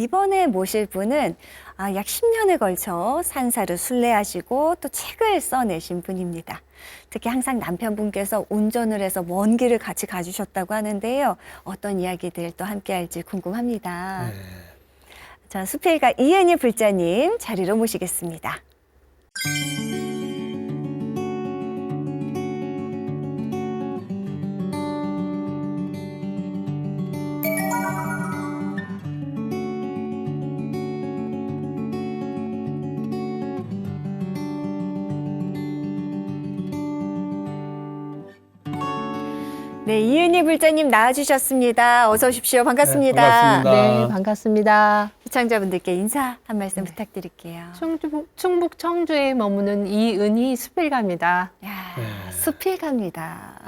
이번에 모실 분은 약 10년에 걸쳐 산사를 순례하시고 또 책을 써내신 분입니다. 특히 항상 남편분께서 운전을 해서 먼 길을 같이 가주셨다고 하는데요. 어떤 이야기들 또 함께 할지 궁금합니다. 네. 자, 수필가 이은희 불자님 자리로 모시겠습니다. 네, 이은희 불자님 나와주셨습니다. 어서 오십시오. 반갑습니다. 네, 반갑습니다. 네, 반갑습니다. 시청자분들께 인사 한 말씀 부탁드릴게요. 충북 청주에 머무는 이은희 수필가입니다. 야, 네. 수필가입니다.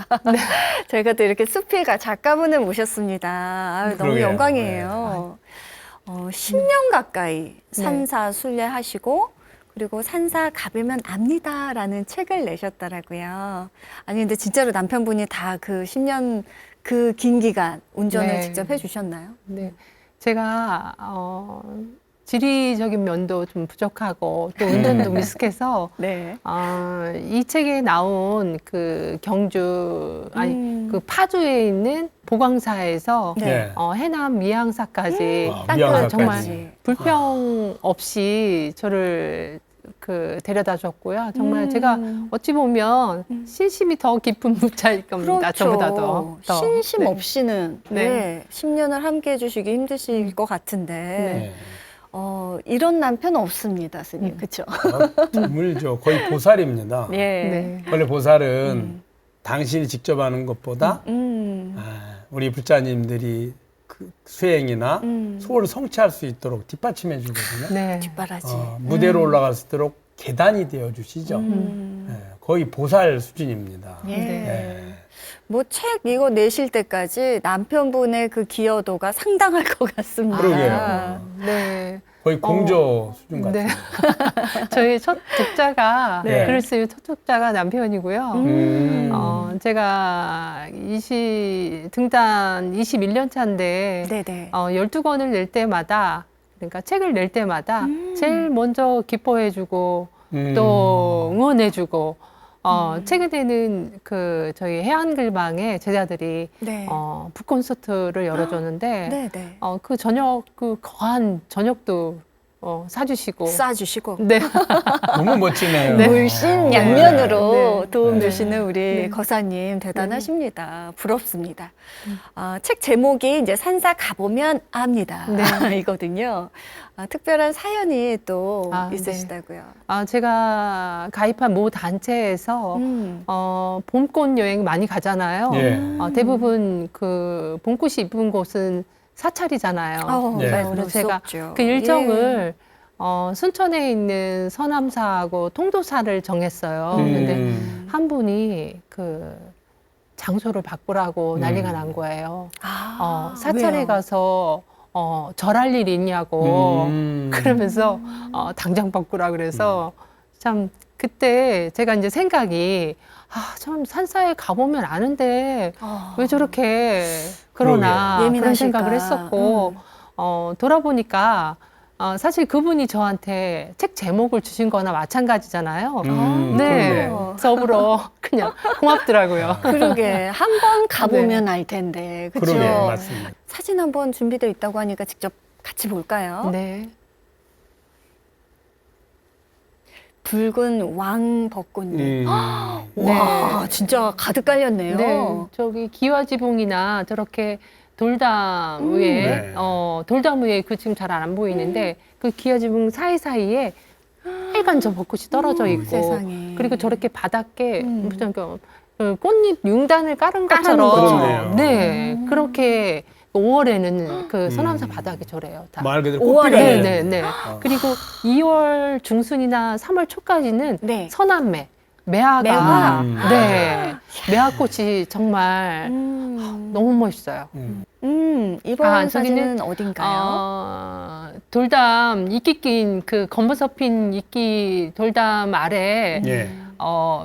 저희가 또 이렇게 수필가 작가분을 모셨습니다. 아유, 너무 그러게요. 영광이에요. 10년 가까이 산사 순례하시고 그리고 산사 가보면 압니다라는 책을 내셨더라고요. 아니 근데 진짜로 남편분이 다 그 10년 그 긴 기간 운전을 네. 직접 해주셨나요? 네, 제가 지리적인 면도 좀 부족하고 또 운전도 미숙해서 네. 이 책에 나온 그 경주 그 파주에 있는 보광사에서 네. 해남 미항사까지 와, 땅끝 미항사까지. 정말 불평 없이 저를 데려다 줬고요. 정말 제가 어찌 보면 신심이 더 깊은 묵자일 겁니다. 저보다도 더. 신심 네. 없이는 네. 네. 10년을 함께 해주시기 힘드실 것 같은데 네. 이런 남편 없습니다, 스님. 그렇죠? 드물죠. 거의 보살입니다. 예. 네. 원래 보살은 당신이 직접 하는 것보다 음. 우리 불자님들이 그 수행이나 소를 성취할 수 있도록 뒷받침해 주거든요. 네. 뒷바라지. 무대로 올라갈 수 있도록 계단이 되어 주시죠. 거의 보살 수준입니다. 예. 네. 뭐 책 이거 내실 때까지 남편분의 그 기여도가 상당할 것 같습니다. 그러게요. 네. 거의 공조 수준 같아요. 네. 저희 첫 독자가 네. 글을 쓰는 첫 독자가 남편이고요. 제가 등단 21년 차인데 네네. 12권을 낼 때마다 그러니까 책을 낼 때마다 제일 먼저 기뻐해주고 또 응원해주고 최근에는 저희 해안글방에 제자들이 네. 북콘서트를 열어줬는데 네네. 그 거한 저녁도 사주시고 쏴주시고. 네. 너무 멋지네요. 물씬 양면으로 네. 도움 네. 주시는 우리 네. 거사님 대단하십니다. 부럽습니다. 책 제목이 이제 산사 가보면 압니다. 네. 이거든요. 특별한 사연이 또 네. 있으시다고요. 제가 가입한 모 단체에서 봄꽃 여행 많이 가잖아요. 예. 대부분 그 봄꽃이 이쁜 곳은 사찰이잖아요. 네. 그래서 제가 없죠. 그 일정을 순천에 있는 서남사하고 통도사를 정했어요. 근데 한 분이 그 장소를 바꾸라고 난리가 난 거예요. 사찰에 왜요? 가서 절할 일이 있냐고 그러면서 음. 당장 바꾸라 그래서 참 그때 제가 이제 생각이 참 산사에 가보면 아는데 왜 저렇게 그러나 그러게요. 그런 생각을 예민하실까? 했었고 돌아보니까 사실 그분이 저한테 책 제목을 주신 거나 마찬가지잖아요. 네, 그러네. 더불어 그냥 고맙더라고요. 그러게 한 번 가보면 알 텐데, 그렇죠? 그러게 맞습니다. 사진 한번 준비되어 있다고 하니까 직접 같이 볼까요? 네. 붉은 왕벚꽃잎. 와, 네. 진짜 가득 깔렸네요. 네, 저기 기와지붕이나 저렇게 돌담 위에 네. 돌담 위에 그 지금 잘 안 보이는데 그 기와지붕 사이사이에 빨간 저 벚꽃이 떨어져 있고 세상에. 그리고 저렇게 바닥에 무슨 그 꽃잎 융단을 깔은 것처럼 그렇네요. 네 그렇게 5월에는 그 서남사 바닥에 저래요. 다. 말 그대로 5월에. 꽃피네. 네. 그리고 2월 중순이나 3월 초까지는 네. 서남매 매화가 매화. 네 매화꽃이 정말 너무 멋있어요. 이번 저기는, 사진은 어딘가요? 돌담 이끼 낀 그 검버섯 핀 이끼 돌담 아래 예.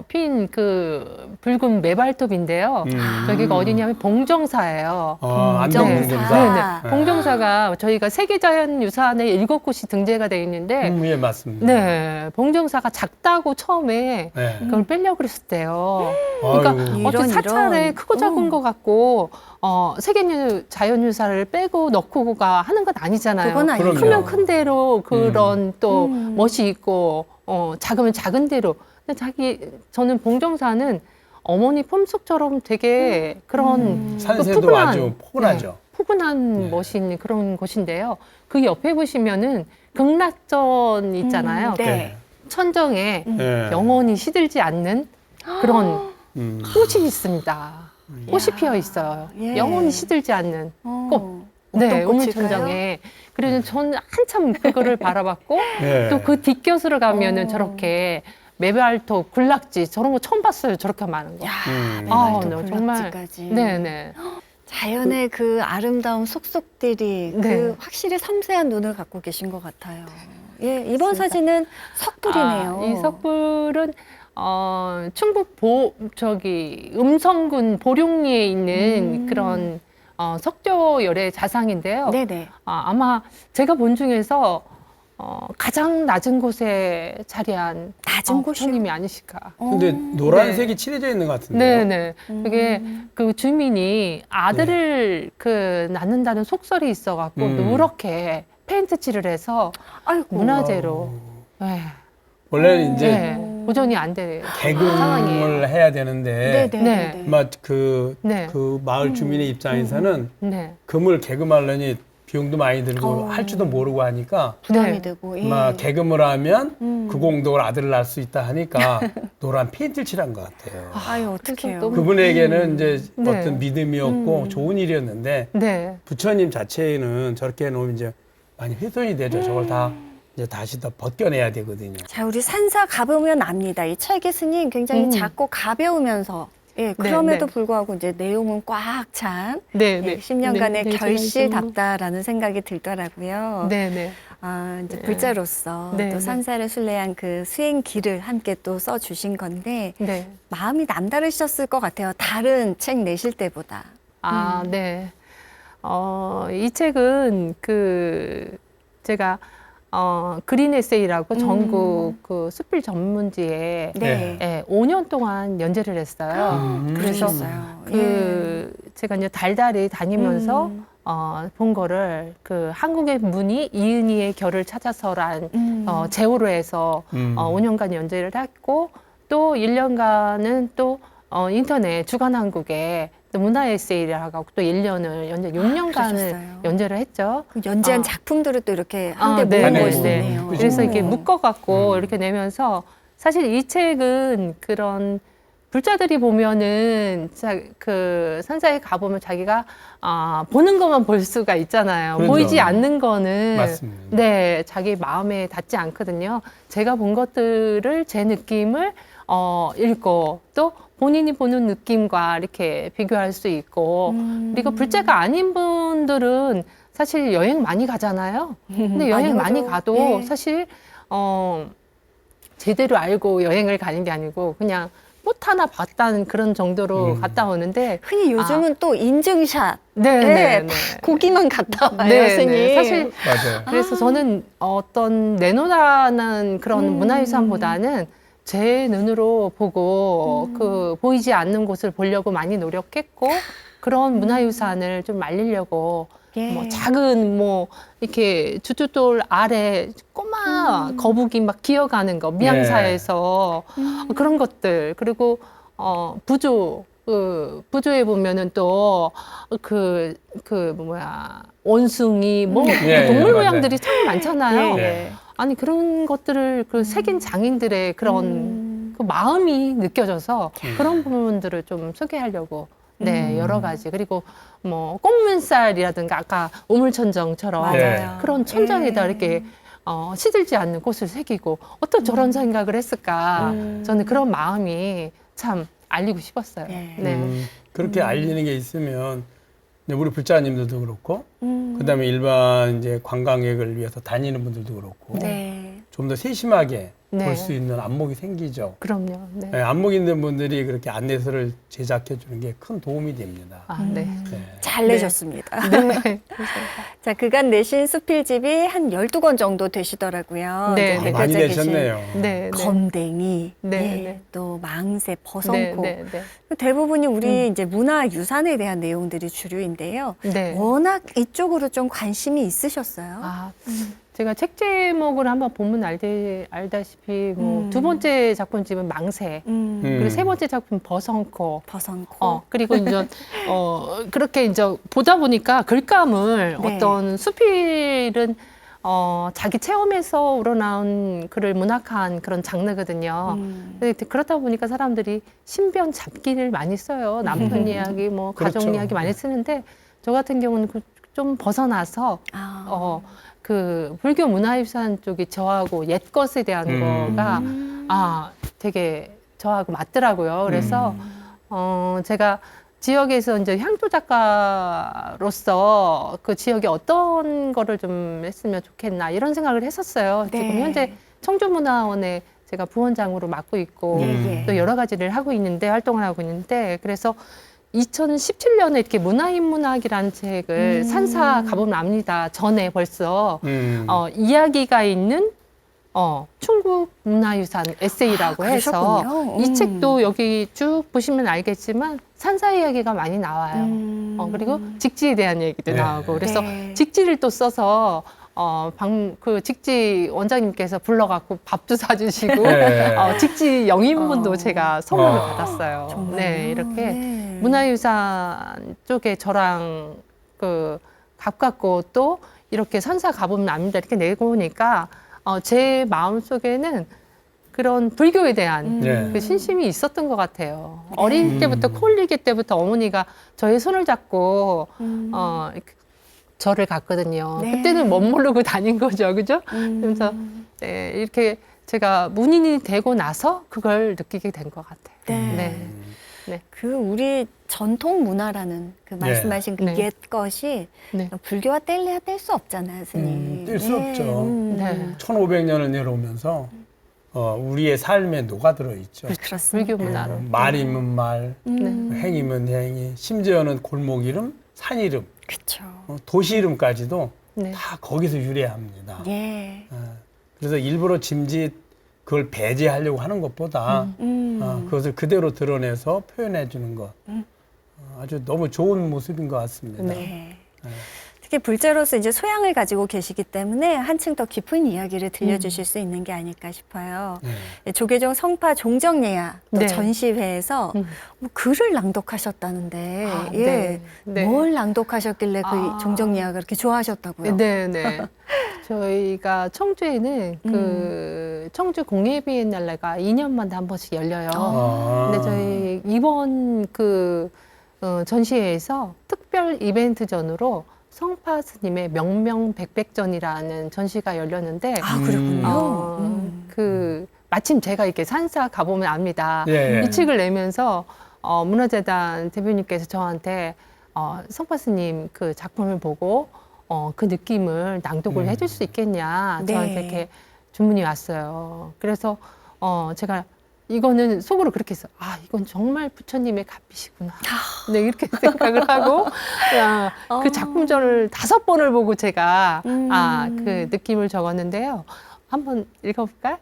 핀 그 붉은 메발톱인데요. 저기가 어디냐면 봉정사예요. 안 네. 먹는 봉정사. 검사. 네네. 봉정사가 저희가 세계자연유산에 7곳이 등재가 되어 있는데, 예, 맞습니다. 네, 봉정사가 작다고 처음에 네. 그걸 빼려고 그랬었대요. 그러니까 아이고. 어떤 사찰에 이런. 크고 작은 것 같고 세계자연유산을 빼고 넣고가 하는 건 아니잖아요. 그건 아니죠. 크면 큰 대로 그런 또 음. 멋이 있고 작으면 작은 대로. 근데 저는 봉정사는 어머니 폼속처럼 되게 그런 그 산세도 아주 포근하죠. 네, 포근한 네. 멋이 있는 그런 곳인데요. 그 옆에 보시면은 극락전 있잖아요. 네. 천정에 네. 영원히 시들지 않는 그런 음. 꽃이 있습니다. 꽃이 야. 피어 있어요. 예. 영원히 시들지 않는 꽃. 네, 어떤 꽃일까요? 우물천정에. 그래서 저는 한참 그거를 바라봤고 네. 또 그 뒷곁으로 가면은 어. 저렇게 메발톱, 군락지 저런 거 처음 봤어요. 저렇게 많은 거. 야, 음. 메발톱 네, 정말. 군락지까지. 네네. 자연의 그 아름다운 속속들이 네. 그 확실히 섬세한 눈을 갖고 계신 것 같아요. 예, 이번 맞습니다. 사진은 석불이네요. 이 석불은 충북 음성군 보령리에 있는 그런 석조열의 자상인데요. 네네. 아마 제가 본 중에서 가장 낮은 곳에 자리한 낮은 곳이요? 부처님이 아니실까. 근데 노란색이 칠해져 있는 것 같은데요. 네네. 그게 그 주민이 아들을 그 낳는다는 속설이 있어갖고 누렇게 페인트 칠을 해서 아이고. 문화재로 네. 원래는 이제 네. 보존이 안 되는 개금을 상황이에요. 해야 되는데 네네. 그 네. 마을 주민의 입장에서는 네. 금을 개금하려니 비용도 많이 들고 어. 할 줄도 모르고 하니까 부담이 네. 되고. 예. 막 개금을 하면 그 공덕을 아들을 낳을 수 있다 하니까 노란 페인트를 칠한 것 같아요. 아유, 어떡해요. 너무- 그분에게는 이제 네. 어떤 믿음이었고 좋은 일이었는데 네. 부처님 자체는 저렇게 해놓으면 이제 많이 훼손이 되죠. 저걸 다 이제 다시 더 벗겨내야 되거든요. 자, 우리 산사 가보면 압니다. 이 찰기 스님 굉장히 작고 가벼우면서 예, 그럼에도 네. 불구하고 이제 내용은 꽉 찬 네. 예, 네. 10년간의 네, 네, 결실답다라는 생각이 들더라고요. 네. 네. 아, 이제 네. 불자로서 네, 또 네. 산사를 순례한 그 수행길을 함께 또 써주신 건데 네. 마음이 남다르셨을 것 같아요. 다른 책 내실 때보다. 아, 네. 이 책은 제가 그린 에세이라고 전국 그 수필 전문지에 네. 예, 5년 동안 연재를 했어요. 그래서 그러셨어요. 예. 제가 이제 달달이 다니면서 본 거를 그 한국의 문이 이은희의 결을 찾아서란 제호로 해서 5년간 연재를 했고 또 1년간은 또 인터넷 주간한국에 또 문화 에세이라고 또 1년을 연재 6년간을 그러셨어요. 연재를 했죠. 그 연재한 어. 작품들을 또 이렇게 한데 네, 모은 네, 것이네요. 네. 그래서 이렇게 오. 묶어갖고 이렇게 내면서 사실 이 책은 그런 불자들이 보면은 그 산사에 가보면 자기가 보는 것만 볼 수가 있잖아요. 그렇죠. 보이지 않는 거는 맞습니다. 네 자기 마음에 닿지 않거든요. 제가 본 것들을 제 느낌을 읽고 또 본인이 보는 느낌과 이렇게 비교할 수 있고 그리고 불자가 아닌 분들은 사실 여행 많이 가잖아요. 근데 여행 많이 가죠. 가도 예. 사실 제대로 알고 여행을 가는 게 아니고 그냥 꽃 하나 봤다는 그런 정도로 갔다 오는데 흔히 요즘은 또 인증샷. 네, 네, 네, 네. 다 고기만 갔다 와요, 네, 스님. 네. 사실 맞아요. 그래서 저는 어떤 내놓으라는 그런 문화유산보다는 제 눈으로 보고 그 보이지 않는 곳을 보려고 많이 노력했고 그런 문화유산을 좀 알리려고 예. 뭐 작은 뭐 이렇게 주춧돌 아래 꼬마 거북이 막 기어가는 거 미양사에서 그런 것들 그리고 부조에 보면은 또 원숭이 뭐 예, 동물 예, 모양들이 참 많잖아요. 예. 아니 그런 것들을 그 색인 장인들의 그런 그 마음이 느껴져서 그런 부분들을 좀 소개하려고 네 여러 가지 그리고 뭐 꽃문살이라든가 아까 우물천정처럼 맞아요. 그런 천장에다 예. 이렇게 시들지 않는 꽃을 새기고 어떤 저런 생각을 했을까 저는 그런 마음이 참 알리고 싶었어요. 예. 네. 그렇게 알리는 게 있으면 이제 우리 불자님들도 그렇고 음. 그다음에 일반 이제 관광객을 위해서 다니는 분들도 그렇고 네. 좀 더 세심하게 네. 볼 수 있는 안목이 생기죠. 그럼요. 네. 네, 안목 있는 분들이 그렇게 안내서를 제작해 주는 게 큰 도움이 됩니다. 아, 네. 네. 잘 네. 내셨습니다. 네. 자, 그간 내신 수필집이 한 12권 정도 되시더라고요. 네, 이제 네. 많이 내겨져 계신 되셨네요. 네. 네. 검댕이, 네, 예, 네. 또 망새, 네. 버선코. 네. 네. 대부분이 우리 이제 문화유산에 대한 내용들이 주류인데요. 네. 워낙 이쪽으로 좀 관심이 있으셨어요. 아, 제가 책 제목을 한번 보면 알다시피 뭐 두 번째 작품집은 망새, 그리고 세 번째 작품 버선코. 버선코. 그리고 이제 그렇게 이제 보다 보니까 글감을 네. 어떤 수필은 자기 체험에서 우러나온 글을 문학한 그런 장르거든요. 근데 그렇다 보니까 사람들이 신변 잡기를 많이 써요. 남편 이야기, 뭐 가족 그렇죠. 이야기 많이 쓰는데 저 같은 경우는 좀 벗어나서 아. 그 불교 문화유산 쪽이 저하고 옛 것에 대한 거가 되게 저하고 맞더라고요. 그래서 제가 지역에서 이제 향토 작가로서 그 지역에 어떤 거를 좀 했으면 좋겠나 이런 생각을 했었어요. 네. 지금 현재 청주문화원에 제가 부원장으로 맡고 있고 예, 예. 또 여러 가지를 하고 있는데 활동을 하고 있는데 그래서 2017년에 이렇게 문화인문학이라는 책을 산사 가보면 압니다. 전에 벌써 이야기가 있는 충북 문화유산 에세이라고 해서 그러셨군요. 이 책도 여기 쭉 보시면 알겠지만 산사 이야기가 많이 나와요. 그리고 직지에 대한 얘기도 네. 나오고 그래서 네. 직지를 또 써서 그 직지 원장님께서 불러갖고 밥도 사주시고 네. 직지 영인분도 제가 선물을 어. 받았어요. 정말요? 네, 이렇게 네. 문화유산 쪽에 저랑 그 가깝고 또 이렇게 산사 가보면 압니다. 이렇게 내보니까 제 마음 속에는 그런 불교에 대한 네. 그 신심이 있었던 것 같아요. 어릴 때부터 콜리기 때부터 어머니가 저의 손을 잡고 절을 갔거든요. 네. 그때는 못 모르고 다닌 거죠, 그죠? 그래서 네, 이렇게 제가 문인이 되고 나서 그걸 느끼게 된 것 같아요. 네. 네. 그 우리 전통 문화라는 그 말씀하신 그 네. 옛 것이 네. 불교와 뗄래야 뗄 수 없잖아요, 스님. 뗄수 없죠. 네. 1500년을 내려오면서 우리의 삶에 녹아들어 있죠. 그렇습니다. 불교 문화로. 말이면 말, 음. 행이면 행이, 심지어는 골목 이름, 산 이름, 그렇죠. 도시 이름까지도 네. 다 거기서 유래합니다. 예. 그래서 일부러 짐짓 그걸 배제하려고 하는 것보다 그것을 그대로 드러내서 표현해 주는 것 아주 너무 좋은 모습인 것 같습니다. 네. 특히 불자로서 이제 소양을 가지고 계시기 때문에 한층 더 깊은 이야기를 들려주실 수 있는 게 아닐까 싶어요. 네. 조계종 성파 종정예야 또 네. 전시회에서 뭐 글을 낭독하셨다는데 예. 네. 네. 뭘 낭독하셨길래 그 종정예야가 그렇게 좋아하셨다고요? 네, 네. 저희가 청주에는 그 청주 공예비엔날레가 2년마다 한 번씩 열려요. 근데 저희 이번 그 전시회에서 특별 이벤트전으로 성파 스님의 명명백백전이라는 전시가 열렸는데 그렇군요. 그 마침 제가 이렇게 산사 가보면 압니다. 예. 이 책을 내면서 문화재단 대표님께서 저한테 성파 스님 그 작품을 보고 그 느낌을 낭독을 해줄 수 있겠냐 네. 저한테 이렇게 주문이 왔어요. 그래서 제가 이거는 속으로 그렇게 했어요. 이건 정말 부처님의 값이시구나. 네, 이렇게 생각을 하고 그 작품전을 5번을 보고 제가 그 느낌을 적었는데요. 한번 읽어볼까요?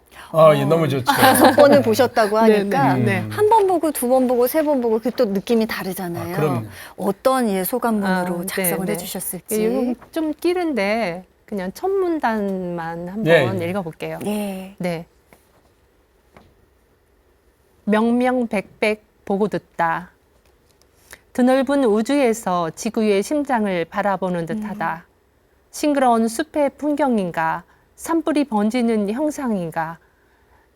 예, 너무 좋죠. 5번을 보셨다고 하니까 네. 한 번 보고 2번 보고 3번 보고 그 또 느낌이 다르잖아요. 그럼요. 어떤 소감문으로 네, 작성을 네. 해주셨을지. 이건 좀 끼는데 그냥 첫 문단만 한번 예. 읽어볼게요. 예. 네. 명명백백 보고 듣다. 드넓은 우주에서 지구의 심장을 바라보는 듯하다. 싱그러운 숲의 풍경인가, 산불이 번지는 형상인가.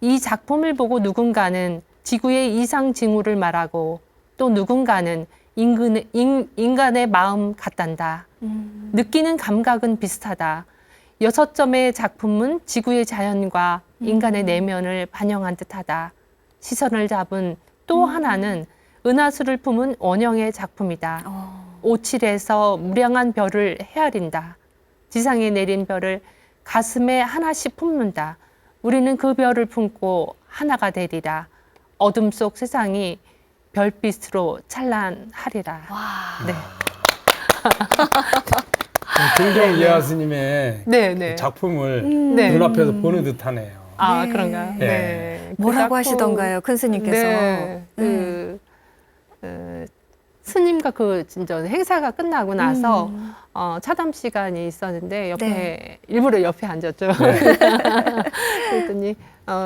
이 작품을 보고 누군가는 지구의 이상 징후를 말하고 또 누군가는 인간의 마음 같단다. 느끼는 감각은 비슷하다. 6점의 작품은 지구의 자연과 인간의 내면을 반영한 듯하다. 시선을 잡은 또 하나는 은하수를 품은 원형의 작품이다. 오칠에서 무량한 별을 헤아린다. 지상에 내린 별을 가슴에 하나씩 품는다. 우리는 그 별을 품고 하나가 되리라. 어둠 속 세상이 별빛으로 찬란하리라. 와. 네. 김경 이하스님의 네, 네. 작품을 네. 눈앞에서 보는 듯하네요. 아, 네. 그런가요? 네. 네. 뭐라고 그 하시던가요, 큰 스님께서? 네. 스님과 그 진짜 행사가 끝나고 나서 차담 시간이 있었는데 옆에 네. 일부러 옆에 앉았죠. 네. 그랬더니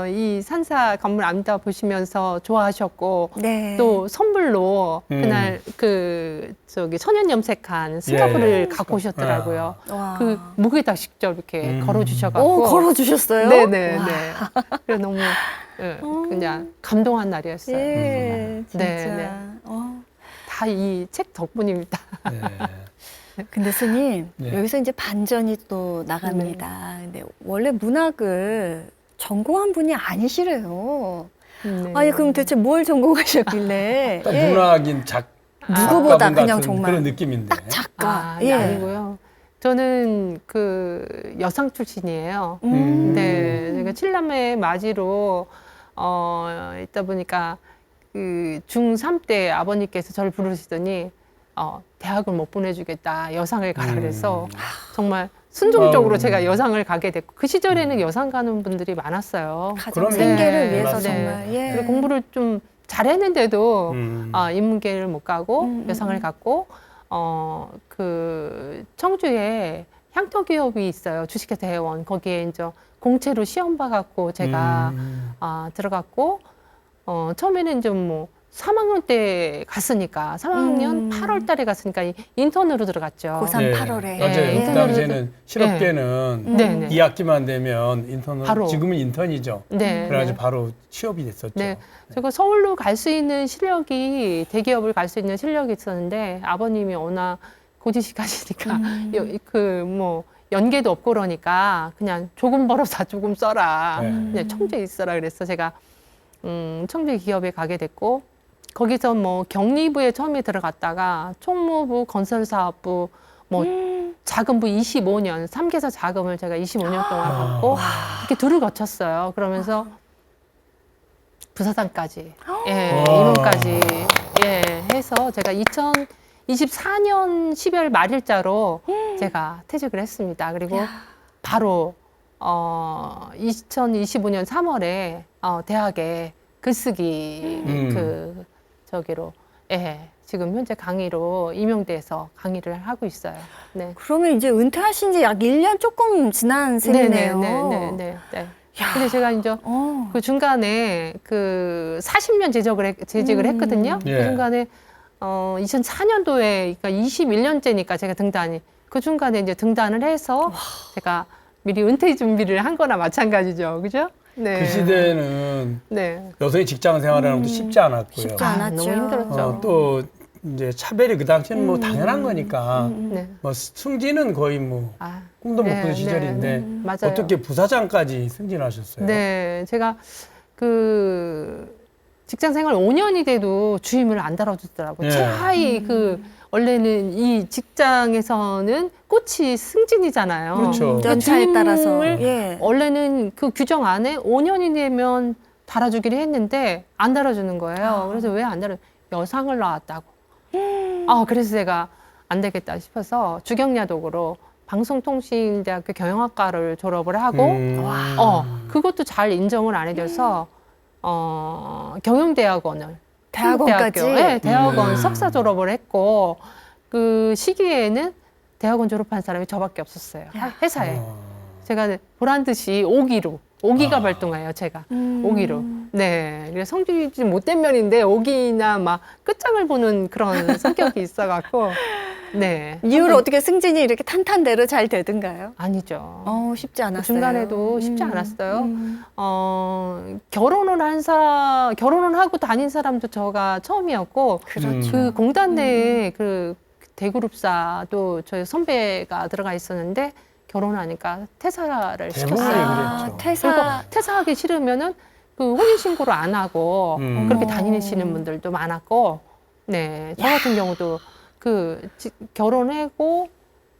이 산사 건물 아름다 보시면서 좋아하셨고 네. 또 선물로 음. 그날 그 저기 천연 염색한 스카프를 예. 갖고 오셨더라고요. 와. 그 목에다 직접 이렇게 음. 걸어주셔갖고. 오, 걸어주셨어요? 네네네. 와. 그래서 너무 그냥 감동한 날이었어요. 예, 진짜. 네, 네. 다 이 책 덕분입니다. 네. 근데 스님, 네. 여기서 이제 반전이 또 나갑니다. 근데 원래 문학을 전공한 분이 아니시래요. 네. 아니, 그럼 대체 뭘 전공하셨길래? 딱 예. 문학인 누구보다 작가분 그냥 같은 정말 그런 느낌인데. 딱 작가. 예. 아니고요. 저는 그 여상 출신이에요. 네, 제가 칠남의 맞이로 있다 보니까 그 중3 때 아버님께서 저를 부르시더니 대학을 못 보내주겠다, 여상을 가라 그래서 정말 순종적으로 아우. 제가 여상을 가게 됐고 그 시절에는 여상 가는 분들이 많았어요. 가정 그럼요. 생계를 네, 위해서 네. 정말. 예. 그리고 공부를 좀 잘했는데도 음. 인문계를 못 가고 음. 여상을 갔고 그 청주에 향토기업이 있어요. 주식회사 회원 거기에 이제 공채로 시험 봐갖고 제가 들어갔고 처음에는 좀 뭐 3학년 때 갔으니까 3학년 8월 달에 갔으니까 인턴으로 들어갔죠. 고3 네. 8월에. 맞아요. 예. 그 당시에는 실업계는 네네. 2학기만 되면 인턴을 바로. 지금은 인턴이죠. 네. 그래가지고 네. 바로 취업이 됐었죠. 네. 제가 서울로 갈 수 있는 실력이 대기업을 갈 수 있는 실력이 있었는데 아버님이 워낙 고지식 하시니까 그 뭐 연계도 없고 그러니까 그냥 조금 벌어서 조금 써라. 네. 그냥 청주에 있어라 그래서 제가 청주 기업에 가게 됐고 거기서 뭐 경리부에 처음에 들어갔다가 총무부, 건설사업부, 뭐 자금부 25년, 3개사 자금을 제가 25년 동안 받고 이렇게 둘을 거쳤어요. 그러면서 부사장까지, 예, 와. 임원까지, 예, 해서 제가 2024년 12월 말일자로 제가 퇴직을 했습니다. 그리고 바로 2025년 3월에 대학에 글쓰기 그 저기로 지금 현재 강의로 임용돼서 강의를 하고 있어요. 네. 그러면 이제 은퇴하신 지 약 1년 조금 지난 셈이네요. 네. 근데 제가 이제 그 중간에 그 40년 재직을 했거든요. 예. 그 중간에 2004년도에 그러니까 21년째니까 제가 그 중간에 이제 등단을 해서 제가 미리 은퇴 준비를 한 거나 마찬가지죠. 그죠? 네. 그 시대에는 네. 여성의 직장 생활하는 것도 쉽지 않았고요. 쉽지 않았죠. 너무 힘들었죠. 또 이제 차별이 그 당시에는 뭐 당연한 거니까 네. 뭐 승진은 거의 뭐 아, 꿈도 못 네, 꾸는 시절인데 맞아요. 어떻게 부사장까지 승진하셨어요? 네, 제가 그 직장 생활 5년이 돼도 주임을 안 달아주더라고요. 네. 최하위 원래는 이 직장에서는 꽃이 승진이잖아요. 그렇죠. 연차에 주임을 따라서. 예. 원래는 그 규정 안에 5년이 되면 달아주기로 했는데 안 달아주는 거예요. 그래서 왜 안 달아? 여상을 낳았다고. 그래서 제가 안 되겠다 싶어서 주경야독으로 방송통신대학교 경영학과를 졸업을 하고 그것도 잘 인정을 안 해줘서 경영대학원을 대학원까지? 네, 대학원 네. 석사 졸업을 했고 그 시기에는 대학원 졸업한 사람이 저밖에 없었어요. 회사에. 제가 보란 듯이 5기가 발동해요, 제가. 5기로. 네. 그래서 성질이 좀 못된 면인데 5기나 막 끝장을 보는 그런 성격이 있어갖고. 네. 이후로 어떻게 승진이 이렇게 탄탄대로 잘 되든가요? 아니죠. 쉽지 않았어요. 중간에도 쉽지 않았어요. 결혼을 하고 다닌 사람도 저가 처음이었고. 그렇죠. 그 공단 내에 그 대그룹사도 저희 선배가 들어가 있었는데 결혼하니까 퇴사를 대부분이 시켰어요. 그랬죠. 그리고 퇴사. 퇴사하기 싫으면은 그 혼인신고를 안 하고 그렇게 다니시는 분들도 많았고, 네. 저 같은 경우도 결혼하고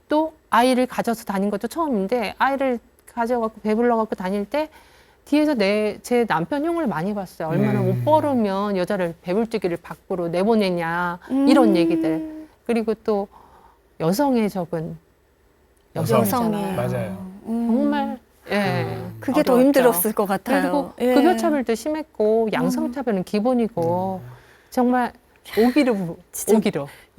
또 아이를 가져서 다닌 것도 처음인데 아이를 가져갖고 배불러갖고 다닐 때 뒤에서 제 남편 흉을 많이 봤어요. 얼마나 옷 벌으면 여자를 배불뚝이를 밖으로 내보내냐 이런 얘기들. 그리고 또 여성의 적은 여성이잖아요. 맞아요. 정말 예. 그게 더 어려웠죠. 힘들었을 것 같아요. 그리고 급여차별도 심했고 양성차별은 기본이고 정말 오기로.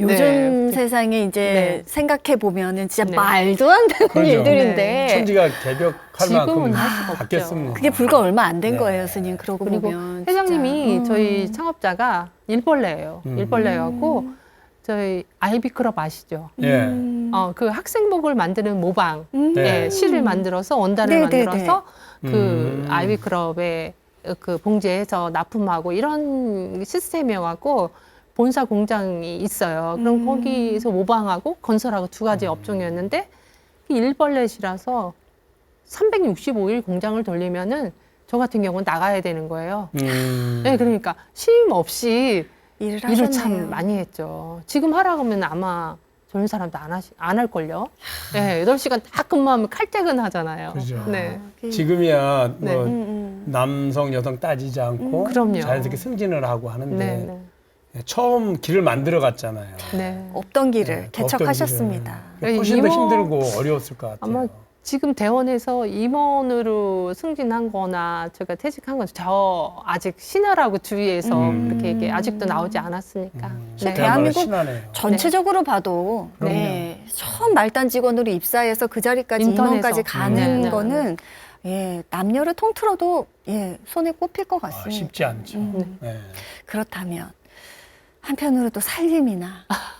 요즘 네. 세상에 이제 네. 생각해 보면은 진짜 네. 말도 안 되는 그렇죠. 일들인데 천지가 개벽할 만큼 지금은 할 수가 없죠. 바뀌었습니다. 그게 불과 얼마 안 된 네. 거예요, 스님. 그러고 그리고 보면 회장님이 진짜. 저희 창업자가 일벌레예요. 일벌레였고 저희 아이비클럽 아시죠? 예. 그 학생복을 만드는 모방, 네. 예, 실을 만들어서 원단을 네, 만들어서 네. 그 아이비클럽에 그 봉지에서 납품하고 이런 시스템이어갖고 본사 공장이 있어요. 그럼 거기서 모방하고 건설하고 두 가지 업종이었는데 일벌렛이라서 365일 공장을 돌리면은 저 같은 경우는 나가야 되는 거예요. 네, 그러니까 쉼 없이 일을 일을 하셨네요. 참 많이 했죠. 지금 하라고 하면 아마 저런 사람도 안 할걸요. 네, 8시간 딱 근무하면 칼퇴근 하잖아요. 그죠. 네. 지금이야 네. 뭐 남성 여성 따지지 않고 그럼요. 자연스럽게 승진을 하고 하는데 네, 네. 처음 길을 만들어 갔잖아요. 네. 없던 길을 네, 개척하셨습니다. 없던 길을. 훨씬 더 이모- 힘들고 어려웠을 것 같아요. 아마 지금 대원에서 임원으로 승진한 거나 제가 퇴직한 건 저 아직 신하라고 주위에서 그렇게 얘기 아직도 나오지 않았으니까. 네. 대한민국 신하네요. 전체적으로 봐도 그럼요. 네, 처음 말단 직원으로 입사해서 그 자리까지 인턴에서. 임원까지 가는 네. 거는 예, 남녀를 통틀어도 예, 손에 꼽힐 것 같습니다. 쉽지 않죠. 네. 그렇다면 한편으로 또 살림이나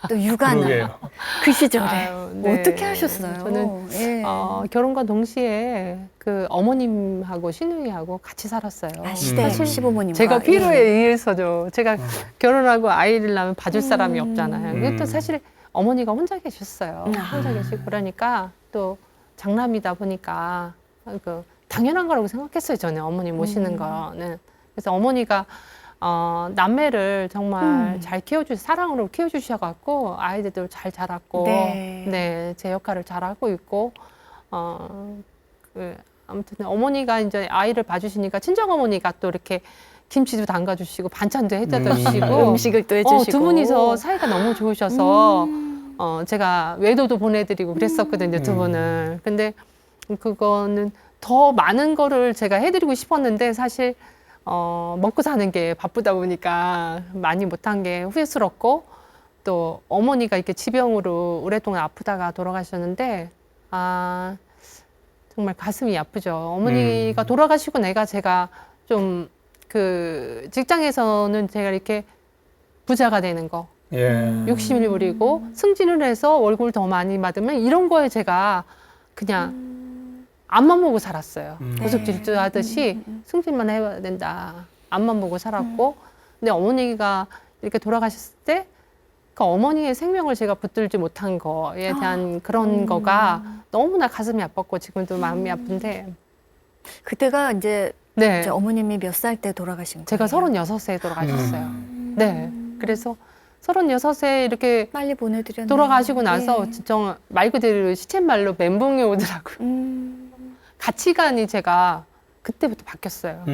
또 육아나 그러게요. 그 시절에 아유, 뭐 네. 어떻게 하셨어요? 저는 예. 결혼과 동시에 그 어머님하고 시누이하고 같이 살았어요. 시대 사실 시부모님과 제가 필요에 예. 의해서죠. 제가 결혼하고 아이를 낳으면 봐줄 사람이 없잖아요. 근데 또 음. 사실 어머니가 혼자 계셨어요. 아. 혼자 계시고 그러니까 또 장남이다 보니까 그 당연한 거라고 생각했어요. 저는 어머니 모시는 거는. 그래서 어머니가 남매를 정말 잘 사랑으로 키워주셔갖고 아이들도 잘 자랐고, 네. 제 역할을 잘하고 있고, 아무튼 어머니가 이제 아이를 봐주시니까 친정 어머니가 또 이렇게 김치도 담가주시고 반찬도 해다 주시고 음식을 또 해주시고 두 분이서 사이가 너무 좋으셔서 제가 외도도 보내드리고 그랬었거든요, 두 분을. 근데 그거는 더 많은 거를 제가 해드리고 싶었는데 사실 먹고 사는 게 바쁘다 보니까 많이 못한 게 후회스럽고 또 어머니가 이렇게 지병으로 오랫동안 아프다가 돌아가셨는데 정말 가슴이 아프죠. 어머니가 돌아가시고 제가 좀 그 직장에서는 제가 이렇게 부자가 되는 거 예. 욕심을 부리고 승진을 해서 월급을 더 많이 받으면 이런 거에 제가 그냥 앞만 보고 살았어요. 고속질주하듯이 승진만 해야 된다. 앞만 보고 살았고 근데 어머니가 이렇게 돌아가셨을 때 그 어머니의 생명을 제가 붙들지 못한 거에 대한 그런 거가 너무나 가슴이 아팠고 지금도 마음이 아픈데 그때가 이제 네. 어머님이 몇 살 때 돌아가신 거예요? 제가 36세에 돌아가셨어요. 네. 그래서 36세에 이렇게 빨리 보내드렸네요. 돌아가시고 나서 예. 진짜 말 그대로 시쳇말로 멘붕이 오더라고요. 가치관이 제가 그때부터 바뀌었어요.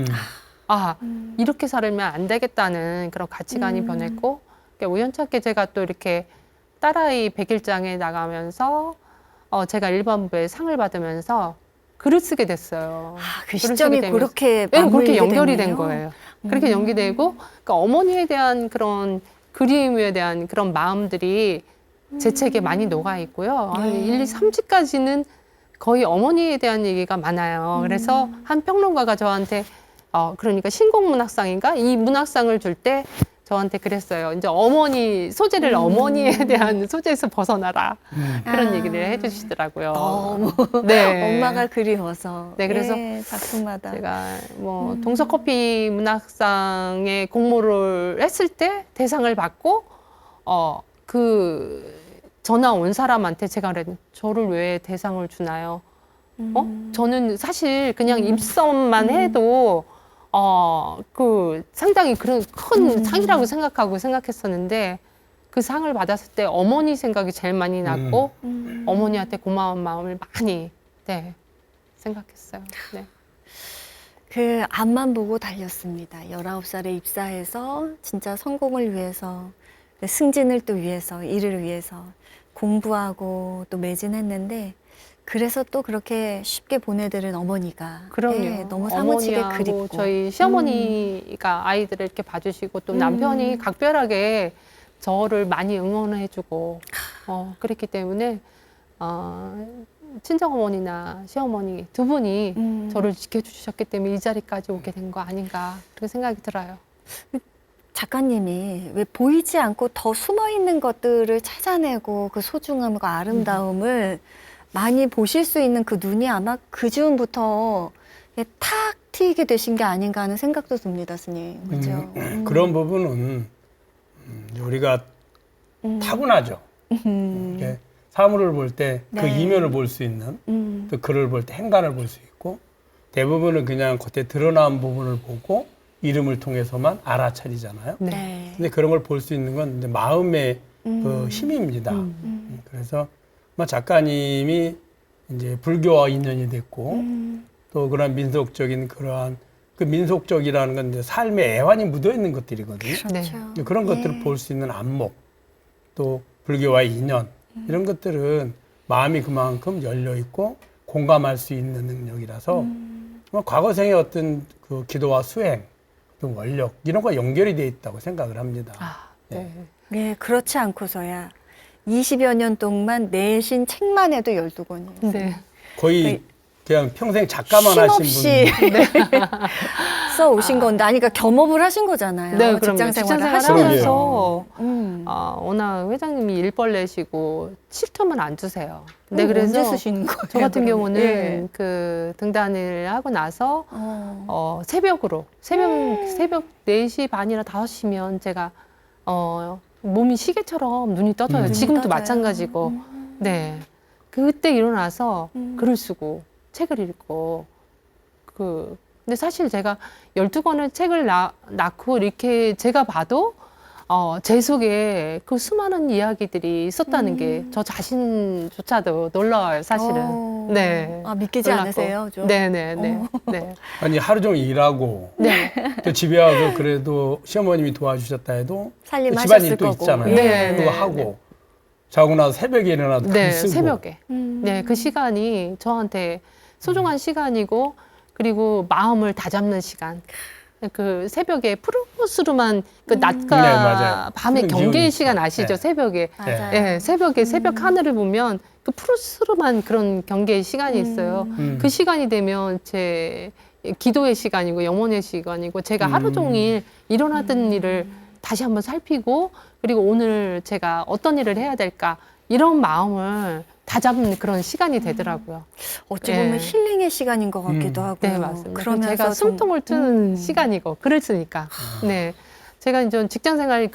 이렇게 살면 안 되겠다는 그런 가치관이 변했고 그러니까 우연찮게 제가 또 이렇게 딸아이 100일장에 나가면서 제가 일반부에 상을 받으면서 글을 쓰게 됐어요. 그 글을 시점이 쓰게 되면서 그렇게 그렇게 맞물리게 연결이 됐네요. 된 거예요. 그렇게 연결되고 그러니까 어머니에 대한 그런 그리움에 대한 그런 마음들이 제 책에 많이 녹아 있고요. 한 1, 2, 3지까지는 거의 어머니에 대한 얘기가 많아요. 그래서 한 평론가가 저한테 그러니까 신공문학상인가 이 문학상을 줄 때 저한테 그랬어요. 이제 어머니 소재를 어머니에 대한 소재에서 벗어나라 그런 얘기를 해주시더라고요. 너무 네. 엄마가 그리워서. 네, 그래서 예, 작품마다. 제가 뭐 동서커피 문학상에 공모를 했을 때 대상을 받고 그 전화 온 사람한테 제가 그랬는데 저를 왜 대상을 주나요? 저는 사실 그냥 입선만 해도 그 상당히 그런 큰 상이라고 생각했었는데 그 상을 받았을 때 어머니 생각이 제일 많이 났고 어머니한테 고마운 마음을 많이 생각했어요. 네. 그 앞만 보고 달렸습니다. 19살에 입사해서 진짜 성공을 위해서, 승진을 또 위해서, 일을 위해서 공부하고 또 매진했는데, 그래서 또 그렇게 쉽게 보내드린 어머니가 그럼요. 예, 너무 사무치게 어머니하고 그립고 저희 시어머니가 아이들을 이렇게 봐주시고 또 남편이 각별하게 저를 많이 응원해주고 그랬기 때문에 친정어머니나 시어머니 두 분이 저를 지켜주셨기 때문에 이 자리까지 오게 된 거 아닌가 그렇게 생각이 들어요. 작가님이 왜 보이지 않고 더 숨어 있는 것들을 찾아내고 그 소중함과 아름다움을 많이 보실 수 있는 그 눈이 아마 그 즈음부터 탁 트이게 되신 게 아닌가 하는 생각도 듭니다, 스님. 그죠? 그런 부분은 우리가 타고나죠. 이렇게 사물을 볼 때 그 네. 이면을 볼 수 있는, 또 글을 볼 때 행간을 볼 수 있고, 대부분은 그냥 겉에 드러난 부분을 보고 이름을 통해서만 알아차리잖아요. 네. 네. 근데 그런 걸 볼 수 있는 건 이제 마음의 그 힘입니다. 그래서 작가님이 이제 불교와 인연이 됐고, 또 그런 민속적인 그러한 그 민속적이라는 건 이제 삶의 애환이 묻어 있는 것들이거든요. 그렇죠. 그런 것들을 볼 수 있는 안목, 또 불교와의 인연, 이런 것들은 마음이 그만큼 열려 있고 공감할 수 있는 능력이라서 과거 생의 어떤 그 기도와 수행, 또 원력 이런 거 연결이 돼 있다고 생각을 합니다. 네. 네, 그렇지 않고서야 20여 년 동안 내신 책만 해도 12권이에요. 네. 거의 그냥 평생 작가만 하신 쉼없이 분. 써 오신 건데, 아니, 그러니까 겸업을 하신 거잖아요. 네, 그럼요. 직장 생활을 직장 하시면서. 하면서 워낙 회장님이 일벌 내시고 쉴틈을 안 주세요. 근데 언제 그래서 쓰시는 거예요? 저 같은 그러면? 경우는 예. 그 등단을 하고 나서 새벽으로 새벽 4시 반이나 5시면 제가 몸이 시계처럼 눈이 떠져요. 지금도 떠져요. 마찬가지고. 네. 그때 일어나서 글을 쓰고 책을 읽고 근데 사실 제가 12권의 책을 낳고 이렇게 제가 봐도 제 속에 그 수많은 이야기들이 있었다는 게 저 자신조차도 놀라워요, 사실은. 네. 아, 믿기지 놀랍고. 않으세요? 좀? 네네네. 네. 아니 하루 종일 일하고 네. 또 집에 와서 그래도 시어머님이 도와주셨다 해도 살림 또 집안일 하셨을 또 거고. 있잖아요. 네, 그거 네, 하고 자고 나서 새벽에 일어나도 네, 글 쓰고. 새벽에. 네, 그 시간이 저한테 소중한 시간이고, 그리고 마음을 다잡는 시간. 그 새벽에 푸르스름한 그 낮과 네, 맞아요. 밤의 푸른 경계의 기운이 시간 있죠. 아시죠? 네. 새벽에. 맞아요. 네, 새벽에 새벽 하늘을 보면 그 푸르스름한 그런 경계의 시간이 있어요. 그 시간이 되면 제 기도의 시간이고 영혼의 시간이고 제가 하루 종일 일어나던 일을 다시 한번 살피고 그리고 오늘 제가 어떤 일을 해야 될까 이런 마음을 다잡는 그런 시간이 되더라고요. 어찌 보면 네. 힐링의 시간인 것 같기도 하고요. 네, 맞습니다. 그러면서 제가 좀- 숨통을 트는 시간이고 글을 쓰니까. 네. 제가 이제 직장 생활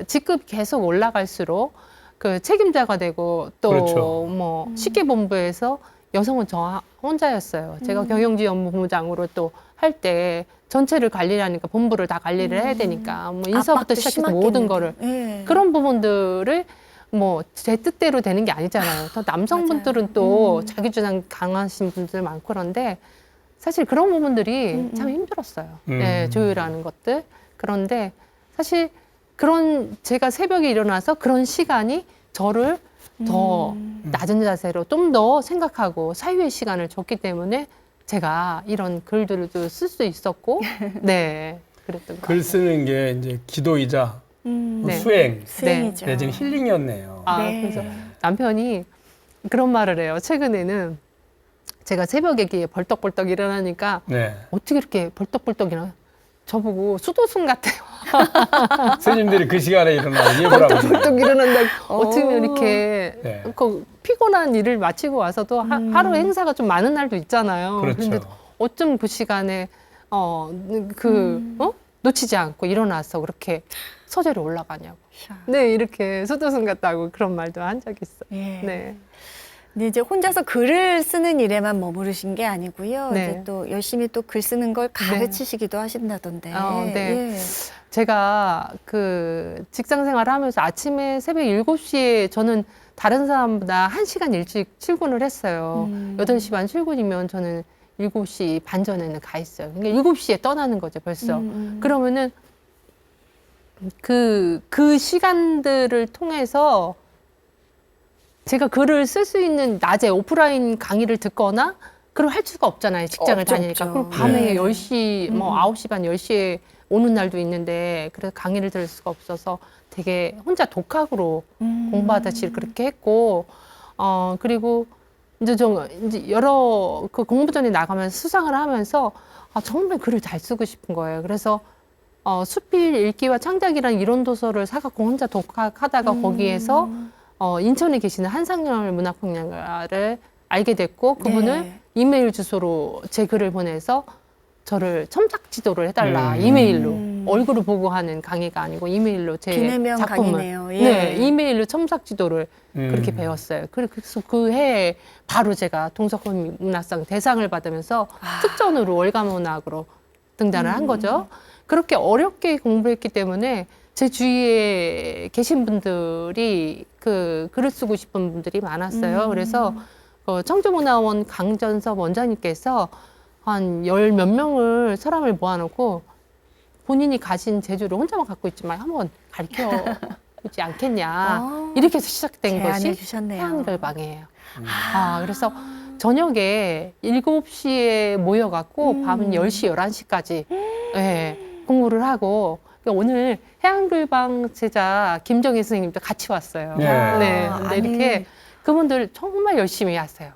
직급이 계속 올라갈수록 그 책임자가 되고 또 그렇죠. 뭐 식기본부에서 여성은 저 혼자였어요. 제가 경영지원본부장으로 또 할 때 전체를 관리를 하니까 본부를 다 관리를 해야 되니까 뭐 인사부터 압박도 시작해서 모든 심했겠는데. 거를 예. 그런 부분들을 뭐 제 뜻대로 되는 게 아니잖아요. 또 남성분들은 또 자기 주장 강하신 분들 많고 그런데 사실 그런 부분들이 참 힘들었어요. 네, 조율하는 것들. 그런데 사실 그런 제가 새벽에 일어나서 그런 시간이 저를 더 낮은 자세로 좀 더 생각하고 사유의 시간을 줬기 때문에 제가 이런 글들도 쓸 수 있었고, 네, 그랬던 것 글 같아요. 쓰는 게 이제 기도이자 뭐 네. 수행 수행이죠. 내지는 힐링이었네요. 아, 네. 그래서 남편이 그런 말을 해요. 최근에는 제가 새벽에 이렇게 벌떡벌떡 일어나니까 네. 어떻게 이렇게 벌떡벌떡 일어나? 저보고 수도승 같아요. 스님들이 그 시간에 일어나 예보라고. 벌떡벌떡 일어난다고. 어떻게 이렇게 네. 그 피곤한 일을 마치고 와서도 하루 행사가 좀 많은 날도 있잖아요. 그렇죠. 근데 어쩜 그 시간에 놓치지 않고 일어나서 그렇게 서재로 올라가냐고. 네, 이렇게 수도승 같다고 그런 말도 한 적이 있어요. 예. 네. 근데 이제 혼자서 글을 쓰는 일에만 머무르신 게 아니고요. 네. 이제 또 열심히 또 글 쓰는 걸 가르치시기도 하신다던데. 네. 예. 제가 그 직장 생활을 하면서 아침에 새벽 7시에 저는 다른 사람보다 1시간 일찍 출근을 했어요. 8시 반 출근이면 저는 7시 반 전에는 가 있어요. 그러니까 7시에 떠나는 거죠, 벌써. 그러면은 그 시간들을 통해서 제가 글을 쓸 수 있는 낮에 오프라인 강의를 듣거나 그걸 할 수가 없잖아요. 직장을 없죠, 다니니까. 없죠. 그럼 밤에 네. 10시, 뭐 9시 반, 10시에 오는 날도 있는데 그래서 강의를 들을 수가 없어서 되게 혼자 독학으로 공부하듯이 그렇게 했고, 그리고 이제 여러 그 공모전에 나가면서 수상을 하면서 정말 글을 잘 쓰고 싶은 거예요. 그래서 수필 읽기와 창작이라는 이론 도서를 사갖고 혼자 독학하다가 거기에서 인천에 계시는 한상열 문학평론가를 알게 됐고 그분을 네. 이메일 주소로 제 글을 보내서 저를 첨삭 지도를 해달라 이메일로 얼굴을 보고 하는 강의가 아니고 이메일로 제 비대면 작품을 강의네요. 예. 네 이메일로 첨삭 지도를 그렇게 배웠어요. 그래서 그 해에 바로 제가 동서권 문학상 대상을 받으면서 특전으로 월간문학으로 등단을 한 거죠. 그렇게 어렵게 공부했기 때문에 제 주위에 계신 분들이 그 글을 쓰고 싶은 분들이 많았어요. 그래서 청주문화원 강전섭 원장님께서 한 열 몇 명을 사람을 모아놓고 본인이 가진 재주를 혼자만 갖고 있지만 한번 가르쳐주지 않겠냐. 이렇게 해서 시작된 제안해 것이 주셨네요. 해안글방이에요. 그래서 저녁에 7시에 모여갖고 밤 10시, 11시까지 예, 공부를 하고 오늘 해안글방 제자 김정희 선생님도 같이 왔어요. 네. 네. 아, 근데 이렇게 그분들 정말 열심히 하세요.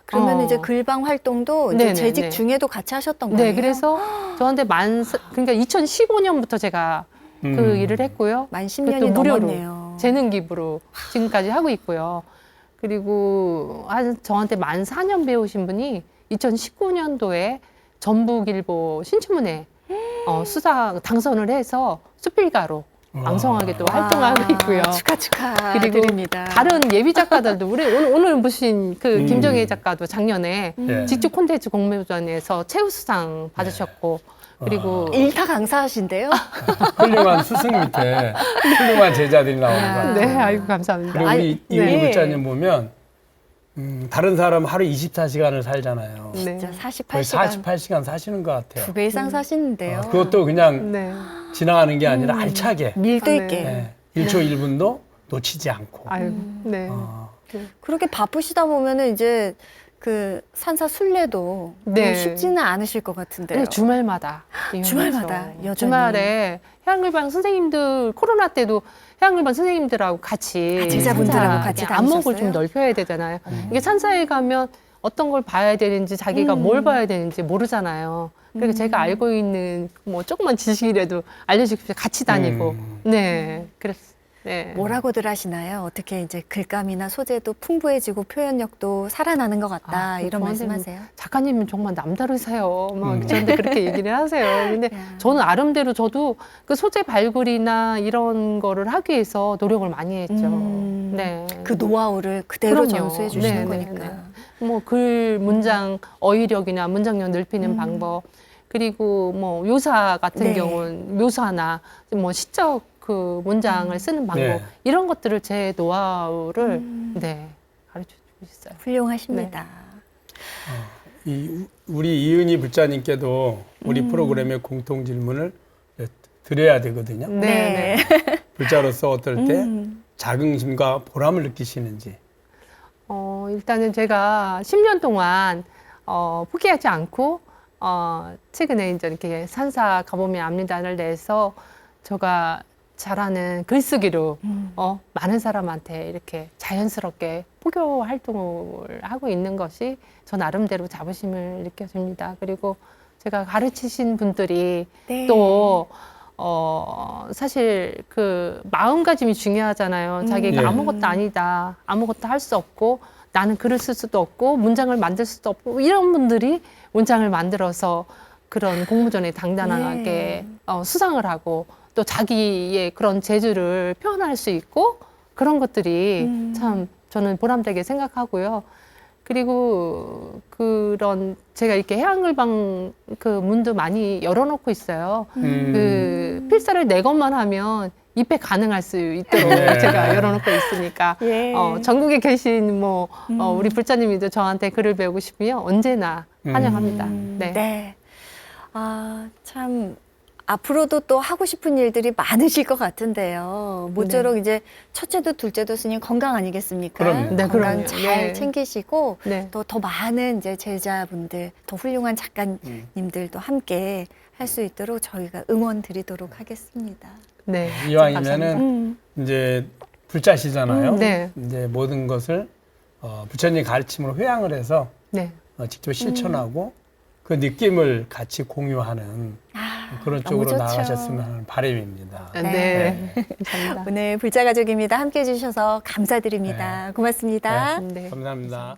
그러면 이제 글방 활동도 이제 네네네. 재직 중에도 같이 하셨던 거예요? 네, 그래서 저한테 그러니까 2015년부터 제가 그 일을 했고요. 만 그것도 10년이 무료로 넘었네요. 재능 기부로 지금까지 하고 있고요. 그리고 저한테 만 4년 배우신 분이 2019년도에 전북일보 신춘문예 수상 당선을 해서 수필가로 왕성하게 또 활동하고 있고요. 축하드립니다. 다른 예비 작가들도 우리 오늘 보신 그 김정혜 작가도 작년에 네. 직접 콘텐츠 공모전에서 최우수상 받으셨고 그리고 일타 강사하신데요? 훌륭한 스승 밑에 훌륭한 제자들이 나오는 거 같아요. 네, 아이고 감사합니다. 그리고 아니, 우리 이은희 네. 불자님 보면 다른 사람 하루 24시간을 살잖아요. 네. 진짜 거의 48시간 48시간 사시는 것 같아요. 2배 이상 사시는데요. 그것도 그냥 네. 지나가는 게 아니라 알차게 밀도 네. 있게. 네. 1초 1분도 놓치지 않고. 아이고, 네. 그렇게 바쁘시다 보면은 이제 그 산사 순례도 네. 뭐 쉽지는 않으실 것 같은데요. 근데 주말마다 주말마다 이용하죠. 여전히. 주말에 해양글방 선생님들 코로나 때도 해양글방 선생님들하고 같이 제자분들하고 산사 같이 안목을 다니셨어요? 좀 넓혀야 되잖아요. 이게 산사에 가면 어떤 걸 봐야 되는지 자기가 뭘 봐야 되는지 모르잖아요. 그러니까 제가 알고 있는 뭐 조그만 지식이라도 알려주고 싶어서 같이 다니고 네 그랬어요. 네. 뭐라고들 하시나요? 어떻게 이제 글감이나 소재도 풍부해지고 표현력도 살아나는 것 같다 이런 저한테는 말씀하세요? 작가님은 정말 남다르세요. 막 저한테 그렇게 얘기를 하세요. 근데 야. 저는 나름대로 저도 그 소재 발굴이나 이런 거를 하기 위해서 노력을 많이 했죠. 네. 그 노하우를 그대로 그럼요. 전수해 주시는 네, 네, 거니까. 네. 뭐 글 문장 어휘력이나 문장력 넓히는 방법 그리고 뭐 묘사 같은 네. 경우는 묘사나 뭐 시적 그 문장을 쓰는 방법 네. 이런 것들을 제 노하우를 네 가르쳐 주고 있어요. 훌륭하십니다. 우리 이은희 불자님께도 우리 프로그램의 공통 질문을 드려야 되거든요. 네. 불자로서 어떨 때 자긍심과 보람을 느끼시는지. 일단은 제가 10년 동안 포기하지 않고 최근에 이제 이렇게 산사 가보면 압니다를 내서 제가 잘하는 글쓰기로 많은 사람한테 이렇게 자연스럽게 포교 활동을 하고 있는 것이 저 나름대로 자부심을 느껴집니다. 그리고 제가 가르치신 분들이 네. 또 사실 그 마음가짐이 중요하잖아요. 자기가 예. 아무것도 아니다. 아무것도 할 수 없고 나는 글을 쓸 수도 없고 문장을 만들 수도 없고 이런 분들이 문장을 만들어서 그런 공모전에 당당하게 수상을 하고 또 자기의 그런 재주를 표현할 수 있고 그런 것들이 참 저는 보람되게 생각하고요. 그리고 그런 제가 이렇게 해양글방 그 문도 많이 열어놓고 있어요. 그 필사를 네 권만 하면 입회 가능할 수 있도록 네. 제가 열어놓고 있으니까 예. 전국에 계신 뭐 우리 불자님이도 저한테 글을 배우고 싶으면 언제나 환영합니다. 네. 네. 아, 참 앞으로도 또 하고 싶은 일들이 많으실 것 같은데요. 모쪼록 이제 첫째도 둘째도 스님 건강 아니겠습니까? 그럼요. 네, 건강 그럼요. 잘 네. 챙기시고 네. 또 더 많은 이제 제자분들, 더 훌륭한 작가님들도 함께 할 수 있도록 저희가 응원 드리도록 하겠습니다. 네. 이왕이면은 이제 불자시잖아요. 네. 이제 모든 것을 부처님 가르침으로 회양을 해서 네. 직접 실천하고 그 느낌을 같이 공유하는 그런 너무 쪽으로 좋죠. 나가셨으면 하는 바람입니다. 네. 감사합니다. 오늘 불자가족입니다. 함께 해주셔서 감사드립니다. 고맙습니다. 네. 감사합니다.